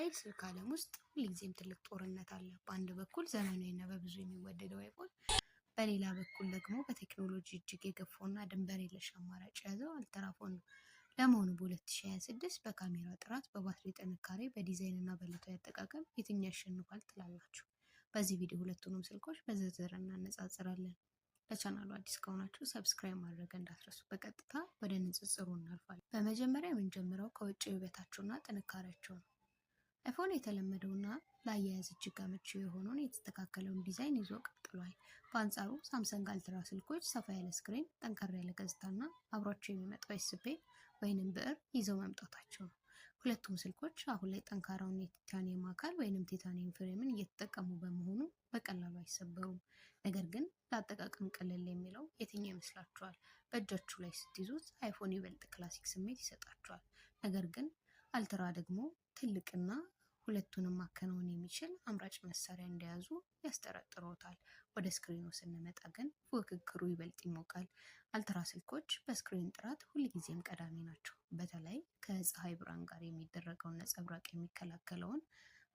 በሞባይል ስልክ ዓለም ውስጥ ሁልጊዜም ትልቅ ጦርነት አለ። በአንድ በኩል ዘመናዊና በብዙ የሚወደደው አይፎን፣ በሌላ በኩል ደግሞ በቴክኖሎጂ እጅግ የገፋውና ድንበር የለሽ አማራጭ የያዘው አልትራፎን ነው። ለመሆኑ በ2026 በካሜራ ጥራት፣ በባትሪ ጥንካሬ፣ በዲዛይን እና በዕለታዊ አጠቃቀም የትኛው ያሸንፋል ትላላችሁ? በዚህ ቪዲዮ ሁለቱንም ስልኮች በዝርዝር እናነጻጽራለን። ለቻናሉ አዲስ ከሆናችሁ ሰብስክራይብ ማድረግ እንዳትረሱ። በቀጥታ ወደ ንጽጽሩ እናልፋለን። በመጀመሪያ የምንጀምረው ከውጭ ውበታቸውና ጥንካሬያቸው ነው። አይፎን የተለመደውና ለአያያዝ እጅግ አመቺ የሆነውን የተስተካከለውን ዲዛይን ይዞ ቀጥሏል። በአንጻሩ ሳምሰንግ አልትራ ስልኮች ሰፋ ያለ ስክሪን፣ ጠንከር ያለ ገጽታና አብሯቸው የሚመጣው ኤስፔ ወይንም ብዕር ይዘው መምጣታቸው ነው። ሁለቱም ስልኮች አሁን ላይ ጠንካራውን የቲታኒየም አካል ወይንም ቲታኒየም ፍሬምን እየተጠቀሙ በመሆኑ በቀላሉ አይሰበሩም። ነገር ግን ለአጠቃቀም ቀለል የሚለው የትኛው ይመስላችኋል? በእጃችሁ ላይ ስትይዙት አይፎን ይበልጥ ክላሲክ ስሜት ይሰጣችኋል። ነገር ግን አልትራ ደግሞ ትልቅና ሁለቱንም ማከናወን የሚችል አምራጭ መሳሪያ እንደያዙ ያስጠረጥሮታል። ወደ ስክሪኑ ስንመጣ ግን ፉክክሩ ይበልጥ ይሞቃል። አልትራ ስልኮች በስክሪን ጥራት ሁልጊዜም ቀዳሚ ናቸው። በተለይ ከፀሐይ ብርሃን ጋር የሚደረገውን ነጸብራቅ የሚከላከለውን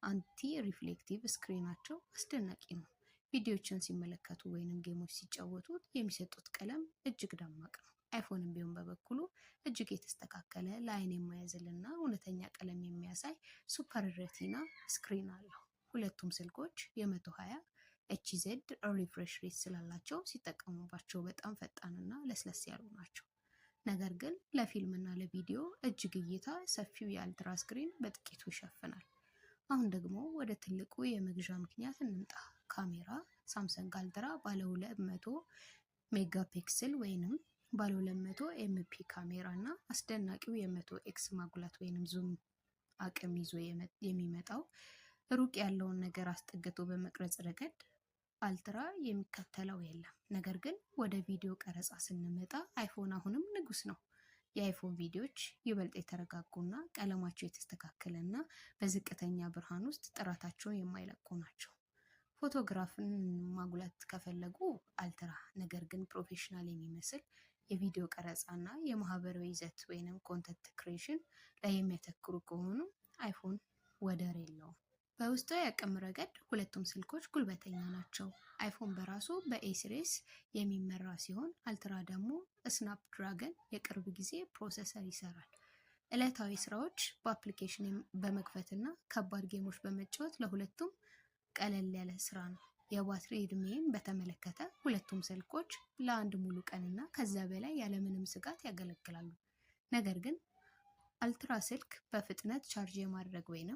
አንቲ ሪፍሌክቲቭ ስክሪናቸው አስደናቂ ነው። ቪዲዮዎችን ሲመለከቱ ወይንም ጌሞች ሲጫወቱ የሚሰጡት ቀለም እጅግ ደማቅ ነው። አይፎንም ቢሆን በበኩሉ እጅግ የተስተካከለ ለአይን የማያዝልና እውነተኛ ቀለም የሚያሳይ ሱፐር ሬቲና ስክሪን አለው። ሁለቱም ስልኮች የ120 ኤችዜድ ሪፍሬሽ ሬት ስላላቸው ሲጠቀሙባቸው በጣም ፈጣንና ለስለስ ያሉ ናቸው። ነገር ግን ለፊልምና ለቪዲዮ እጅግ እይታ ሰፊው የአልትራ ስክሪን በጥቂቱ ይሸፍናል። አሁን ደግሞ ወደ ትልቁ የመግዣ ምክንያት እንምጣ። ካሜራ ሳምሰንግ አልትራ ባለ 200 ሜጋፒክስል ወይንም ባለ 200 ኤምፒ ካሜራ እና አስደናቂው የ100 ኤክስ ማጉላት ወይንም ዙም አቅም ይዞ የሚመጣው ሩቅ ያለውን ነገር አስጠግቶ በመቅረጽ ረገድ አልትራ የሚከተለው የለም። ነገር ግን ወደ ቪዲዮ ቀረጻ ስንመጣ አይፎን አሁንም ንጉስ ነው። የአይፎን ቪዲዮዎች ይበልጥ የተረጋጉና ቀለማቸው የተስተካከለና በዝቅተኛ ብርሃን ውስጥ ጥራታቸውን የማይለቁ ናቸው። ፎቶግራፍን ማጉላት ከፈለጉ አልትራ፣ ነገር ግን ፕሮፌሽናል የሚመስል የቪዲዮ ቀረጻና የማህበራዊ ይዘት ወይንም ኮንተንት ክሬሽን ላይ የሚያተክሩ ከሆኑ አይፎን ወደር የለውም። በውስጣዊ አቅም ረገድ ሁለቱም ስልኮች ጉልበተኛ ናቸው። አይፎን በራሱ በኤ ሲሪስ የሚመራ ሲሆን አልትራ ደግሞ ስናፕ ድራገን የቅርብ ጊዜ ፕሮሰሰር ይሰራል። ዕለታዊ ስራዎች በአፕሊኬሽን በመክፈትና ከባድ ጌሞች በመጫወት ለሁለቱም ቀለል ያለ ስራ ነው። የባትሪ እድሜን በተመለከተ ሁለቱም ስልኮች ለአንድ ሙሉ ቀንና ከዛ በላይ ያለምንም ስጋት ያገለግላሉ። ነገር ግን አልትራ ስልክ በፍጥነት ቻርጅ የማድረግ ወይንም